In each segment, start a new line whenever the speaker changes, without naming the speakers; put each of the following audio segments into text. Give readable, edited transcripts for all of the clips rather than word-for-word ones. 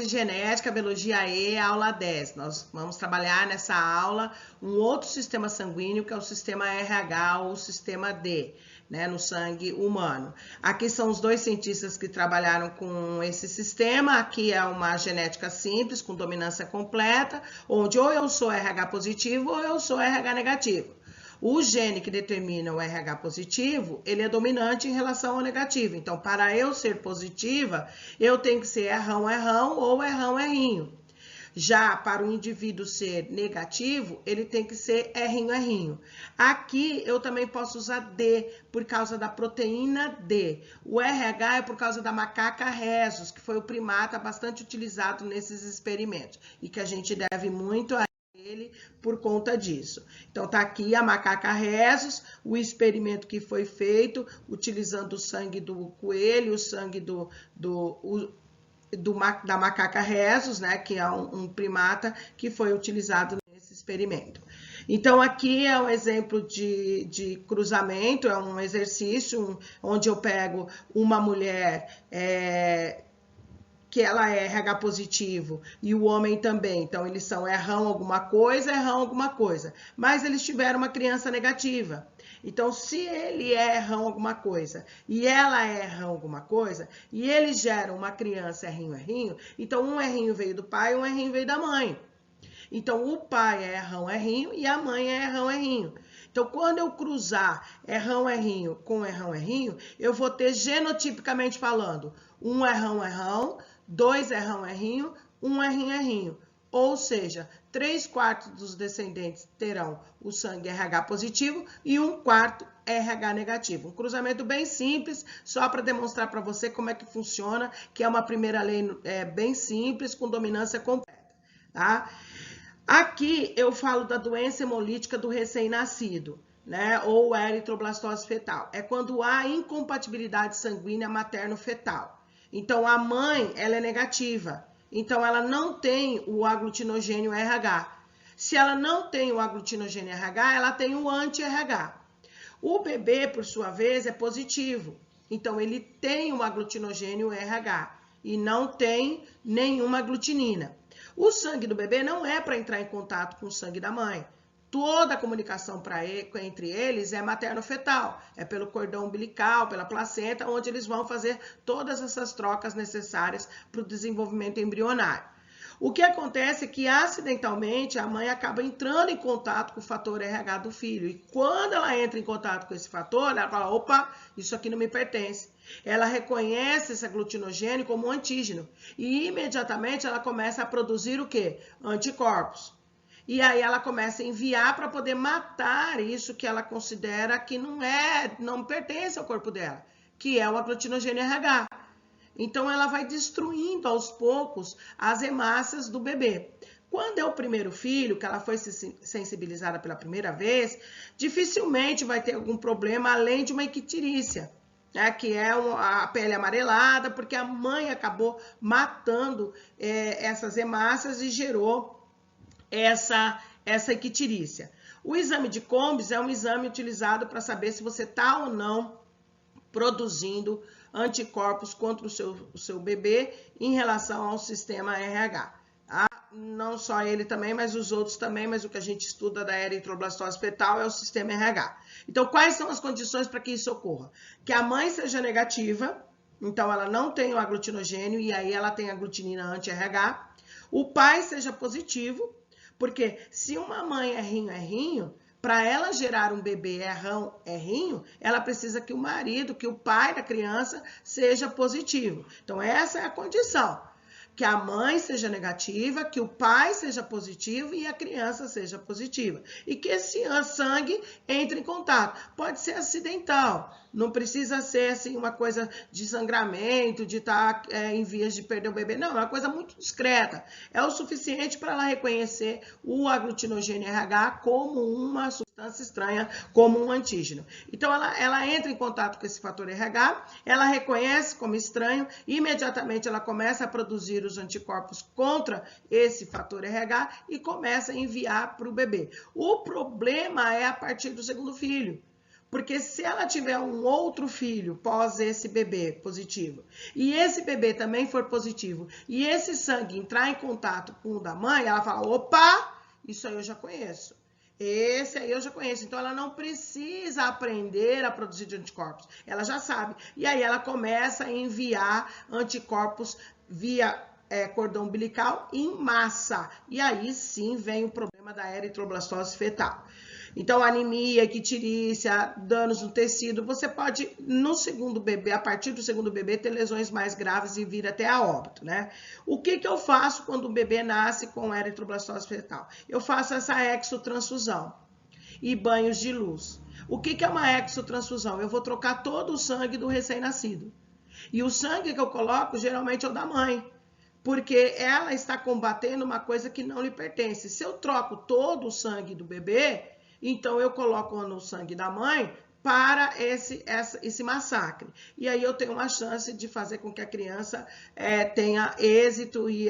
de Genética, Biologia E, aula 10. Nós vamos trabalhar nessa aula um outro sistema sanguíneo, que é o sistema RH ou o sistema D, né, no sangue humano. Aqui são os dois cientistas que trabalharam com esse sistema. Aqui é uma genética simples, com dominância completa, onde ou eu sou RH positivo ou eu sou RH negativo. O gene que determina o RH positivo, ele é dominante em relação ao negativo. Então, para eu ser positiva, eu tenho que ser errão ou errinho. Já para o indivíduo ser negativo, ele tem que ser errinho. Aqui eu também posso usar D, por causa da proteína D. O RH é por causa da macaca rhesus, que foi o primata bastante utilizado nesses experimentos. E que a gente deve muito a ele por conta disso. Então tá aqui a macaca rhesus, o experimento que foi feito utilizando o sangue do coelho, o sangue da macaca rhesus, né, que é um primata que foi utilizado nesse experimento. Então aqui é um exemplo de cruzamento, é um exercício onde eu pego uma mulher que ela é RH positivo e o homem também, então eles são errão alguma coisa, mas eles tiveram uma criança negativa. Então, se ele é errão alguma coisa e ela é errão alguma coisa, e eles geram uma criança errinho, então um errinho veio do pai e um errinho veio da mãe. Então, o pai é errão e a mãe é errão. Então, quando eu cruzar errão com errão, eu vou ter genotipicamente falando um errão, dois errão, um errinho. Ou seja, 3/4 dos descendentes terão o sangue RH positivo e 1/4 RH negativo. Um cruzamento bem simples, só para demonstrar para você como é que funciona, que é uma primeira lei bem simples, com dominância completa, tá? Aqui eu falo da doença hemolítica do recém-nascido, né? Ou eritroblastose fetal. É quando há incompatibilidade sanguínea materno-fetal. Então, a mãe, ela é negativa. Então, ela não tem o aglutinogênio RH. Se ela não tem o aglutinogênio RH, ela tem o anti-RH. O bebê, por sua vez, é positivo. Então, ele tem o aglutinogênio RH e não tem nenhuma aglutinina. O sangue do bebê não é para entrar em contato com o sangue da mãe. Toda a comunicação entre eles é materno-fetal, é pelo cordão umbilical, pela placenta, onde eles vão fazer todas essas trocas necessárias para o desenvolvimento embrionário. O que acontece é que, acidentalmente, a mãe acaba entrando em contato com o fator RH do filho. E quando ela entra em contato com esse fator, ela fala, opa, isso aqui não me pertence. Ela reconhece esse aglutinogênio como um antígeno. E, imediatamente, ela começa a produzir o quê? Anticorpos. E aí ela começa a enviar para poder matar isso que ela considera que não pertence ao corpo dela, que é o aglutinogênio RH. Então ela vai destruindo aos poucos as hemácias do bebê. Quando é o primeiro filho, que ela foi sensibilizada pela primeira vez, dificilmente vai ter algum problema além de uma icterícia, né, que é a pele amarelada, porque a mãe acabou matando essas hemácias e gerou essa icterícia. O exame de Combs é um exame utilizado para saber se você está ou não produzindo anticorpos contra o seu bebê em relação ao sistema RH. Tá? Não só ele também, mas os outros também, mas o que a gente estuda da eritroblastose fetal é o sistema RH. Então, quais são as condições para que isso ocorra? Que a mãe seja negativa, então ela não tem o aglutinogênio e aí ela tem a aglutinina anti-RH. O pai seja positivo, porque se uma mãe é errinho, para ela gerar um bebê errinho, ela precisa que o marido, que o pai da criança seja positivo. Então, essa é a condição. Que a mãe seja negativa, que o pai seja positivo e a criança seja positiva. E que esse sangue entre em contato. Pode ser acidental, não precisa ser assim, uma coisa de sangramento, de estar em vias de perder o bebê. Não, é uma coisa muito discreta. É o suficiente para ela reconhecer o aglutinogênio RH como uma substância estranha, como um antígeno. Então, ela entra em contato com esse fator RH, ela reconhece como estranho, e imediatamente ela começa a produzir os anticorpos contra esse fator RH e começa a enviar para o bebê. O problema é a partir do segundo filho, Porque se ela tiver um outro filho pós esse bebê positivo, e esse bebê também for positivo, e esse sangue entrar em contato com o da mãe, ela fala, opa, isso aí eu já conheço. Esse aí eu já conheço. Então, ela não precisa aprender a produzir de anticorpos. Ela já sabe. E aí, ela começa a enviar anticorpos via cordão umbilical em massa. E aí, sim, vem o problema da eritroblastose fetal. Então, anemia, icterícia, danos no tecido, você pode, no segundo bebê, a partir do segundo bebê, ter lesões mais graves e vir até a óbito, né? O que eu faço quando o bebê nasce com eritroblastose fetal? Eu faço essa exotransfusão e banhos de luz. O que é uma exotransfusão? Eu vou trocar todo o sangue do recém-nascido. E o sangue que eu coloco, geralmente, é o da mãe, porque ela está combatendo uma coisa que não lhe pertence. Se eu troco todo o sangue do bebê, então eu coloco no sangue da mãe para esse massacre. E aí eu tenho uma chance de fazer com que a criança tenha êxito e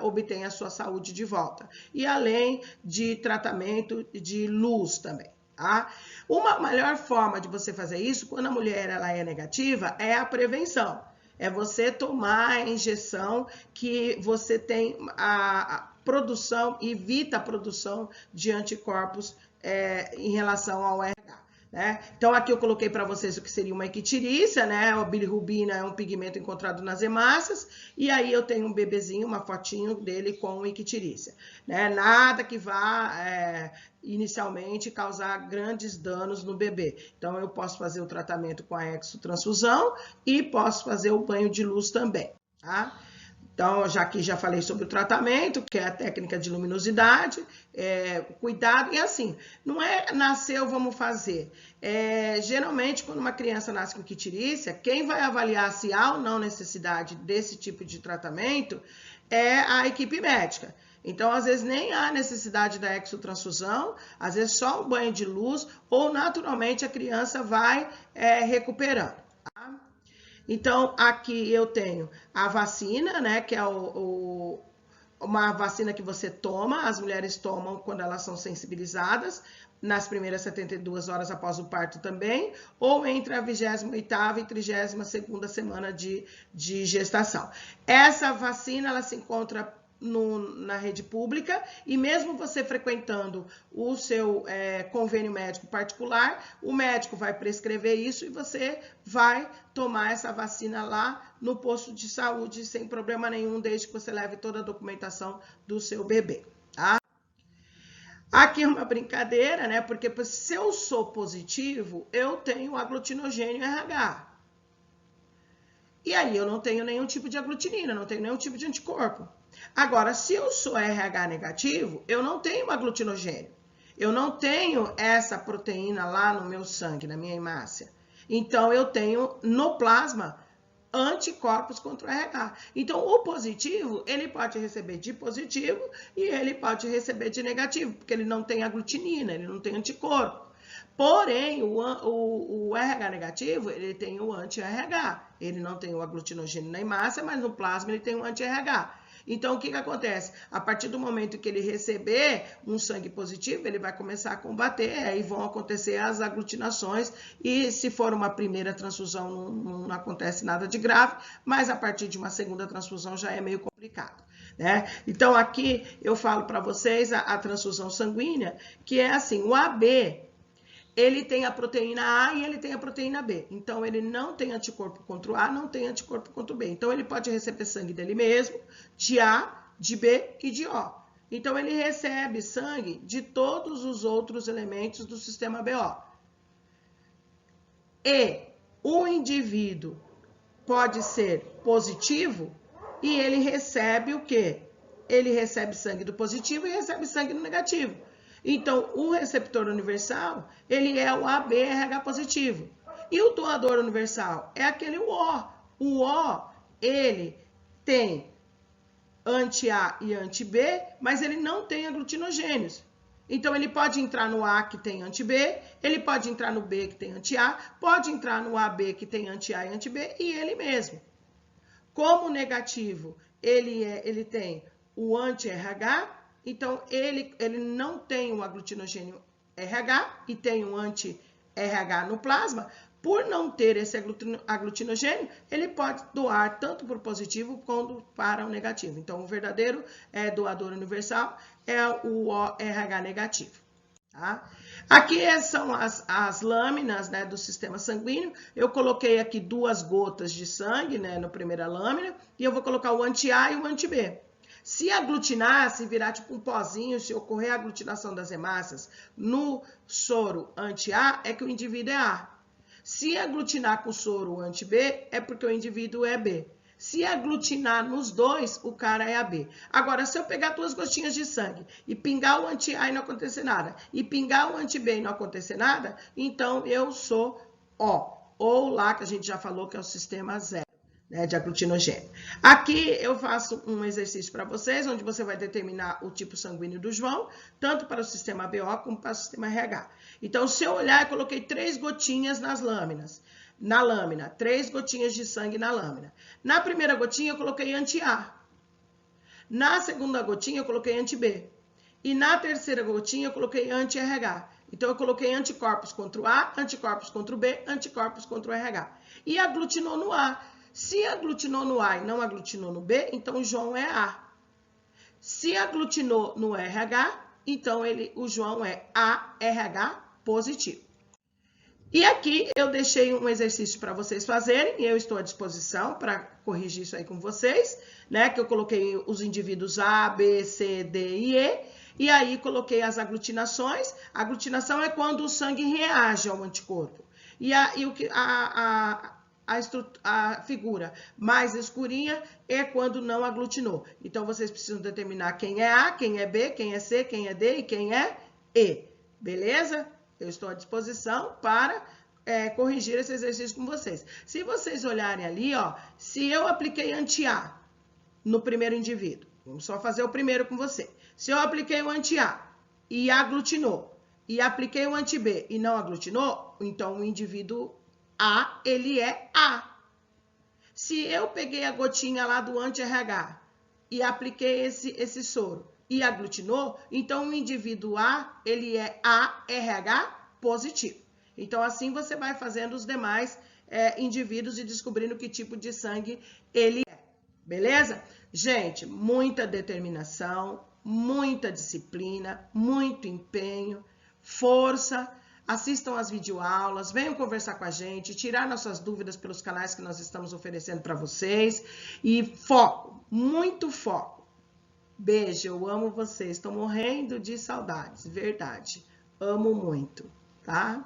obtenha a sua saúde de volta. E além de tratamento de luz também. Tá? Uma melhor forma de você fazer isso, quando a mulher ela é negativa, é a prevenção. É você tomar a injeção que você tem a produção, evita a produção de anticorpos em relação ao RH. Né? Então, aqui eu coloquei para vocês o que seria uma icterícia, né? A bilirrubina é um pigmento encontrado nas hemácias, e aí eu tenho um bebezinho, uma fotinho dele com icterícia. Né? Nada que vá inicialmente causar grandes danos no bebê. Então, eu posso fazer o tratamento com a exotransfusão e posso fazer o banho de luz também. Tá? Então, já falei sobre o tratamento, que é a técnica de luminosidade, cuidado, e assim, não é nasceu, vamos fazer. Geralmente, quando uma criança nasce com icterícia, quem vai avaliar se há ou não necessidade desse tipo de tratamento é a equipe médica. Então, às vezes, nem há necessidade da exotransfusão, às vezes só um banho de luz, ou naturalmente a criança vai recuperando. Tá? Então, aqui eu tenho a vacina, né, que é uma vacina que você toma, as mulheres tomam quando elas são sensibilizadas, nas primeiras 72 horas após o parto também, ou entre a 28ª e 32ª semana de gestação. Essa vacina, ela se encontra na rede pública, e mesmo você frequentando o seu convênio médico particular, o médico vai prescrever isso e você vai tomar essa vacina lá no posto de saúde sem problema nenhum, desde que você leve toda a documentação do seu bebê, tá? Aqui é uma brincadeira, né? Porque se eu sou positivo, eu tenho aglutinogênio RH. E aí eu não tenho nenhum tipo de aglutinina, não tenho nenhum tipo de anticorpo. Agora, se eu sou RH negativo, eu não tenho aglutinogênio. Eu não tenho essa proteína lá no meu sangue, na minha hemácia. Então, eu tenho no plasma anticorpos contra o RH. Então, o positivo, ele pode receber de positivo e ele pode receber de negativo, porque ele não tem aglutinina, ele não tem anticorpo. Porém, o RH negativo, ele tem o anti-RH. Ele não tem o aglutinogênio na hemácia, mas no plasma ele tem o anti-RH. Então, o que acontece? A partir do momento que ele receber um sangue positivo, ele vai começar a combater, aí vão acontecer as aglutinações, e se for uma primeira transfusão, não acontece nada de grave, mas a partir de uma segunda transfusão já é meio complicado. Né? Então, aqui eu falo para vocês a transfusão sanguínea, que é assim, o AB, ele tem a proteína A e ele tem a proteína B. Então, ele não tem anticorpo contra o A, não tem anticorpo contra o B. Então, ele pode receber sangue dele mesmo, de A, de B e de O. Então, ele recebe sangue de todos os outros elementos do sistema BO. E o indivíduo pode ser positivo e ele recebe o quê? Ele recebe sangue do positivo e recebe sangue do negativo. Então, o receptor universal, ele é o ABRH positivo. E o doador universal é aquele O. O O, ele tem anti-A e anti-B, mas ele não tem aglutinogênios. Então, ele pode entrar no A que tem anti-B, ele pode entrar no B que tem anti-A, pode entrar no AB que tem anti-A e anti-B, e ele mesmo. Como negativo, ele tem o anti-RH, então, ele não tem o aglutinogênio RH e tem o anti-RH, RH no plasma, por não ter esse aglutinogênio, ele pode doar tanto para o positivo quanto para o negativo. Então, o verdadeiro doador universal é o ORH negativo. Tá? Aqui são as lâminas, né, do sistema sanguíneo. Eu coloquei aqui 2 gotas de sangue, né, na primeira lâmina, e eu vou colocar o anti-A e o anti-B. Se aglutinar, se virar tipo um pozinho, se ocorrer a aglutinação das hemácias no soro anti-A, é que o indivíduo é A. Se aglutinar com soro anti-B, é porque o indivíduo é B. Se aglutinar nos dois, o cara é AB. Agora, se eu pegar 2 gotinhas de sangue e pingar o anti-A e não acontecer nada, e pingar o anti-B e não acontecer nada, então eu sou O. Ou lá que a gente já falou que é o sistema 0. Né, de aglutinogênio. Aqui eu faço um exercício para vocês, onde você vai determinar o tipo sanguíneo do João, tanto para o sistema BO como para o sistema RH. Então, se eu olhar, eu coloquei 3 gotinhas nas lâminas. Na lâmina, 3 gotinhas de sangue na lâmina. Na primeira gotinha, eu coloquei anti-A. Na segunda gotinha, eu coloquei anti-B. E na terceira gotinha, eu coloquei anti-RH. Então, eu coloquei anticorpos contra o A, anticorpos contra o B, anticorpos contra o RH. E aglutinou no A. Se aglutinou no A e não aglutinou no B, então o João é A. Se aglutinou no RH, então o João é ARH positivo. E aqui eu deixei um exercício para vocês fazerem, e eu estou à disposição para corrigir isso aí com vocês, né? Que eu coloquei os indivíduos A, B, C, D e E, e aí coloquei as aglutinações. A aglutinação é quando o sangue reage ao anticorpo. A figura mais escurinha é quando não aglutinou. Então, vocês precisam determinar quem é A, quem é B, quem é C, quem é D e quem é E. Beleza? Eu estou à disposição para corrigir esse exercício com vocês. Se vocês olharem ali, ó, se eu apliquei anti-A no primeiro indivíduo, vamos só fazer o primeiro com você. Se eu apliquei o anti-A e aglutinou, e apliquei o anti-B e não aglutinou, então o indivíduo A, ele é A. Se eu peguei a gotinha lá do anti-RH e apliquei esse soro e aglutinou, então o indivíduo A, ele é ARH positivo. Então, assim você vai fazendo os demais indivíduos e descobrindo que tipo de sangue ele é. Beleza? Gente, muita determinação, muita disciplina, muito empenho, força. Assistam às videoaulas, venham conversar com a gente, tirar nossas dúvidas pelos canais que nós estamos oferecendo para vocês. E foco, muito foco. Beijo, eu amo vocês. Estou morrendo de saudades, verdade. Amo muito, tá?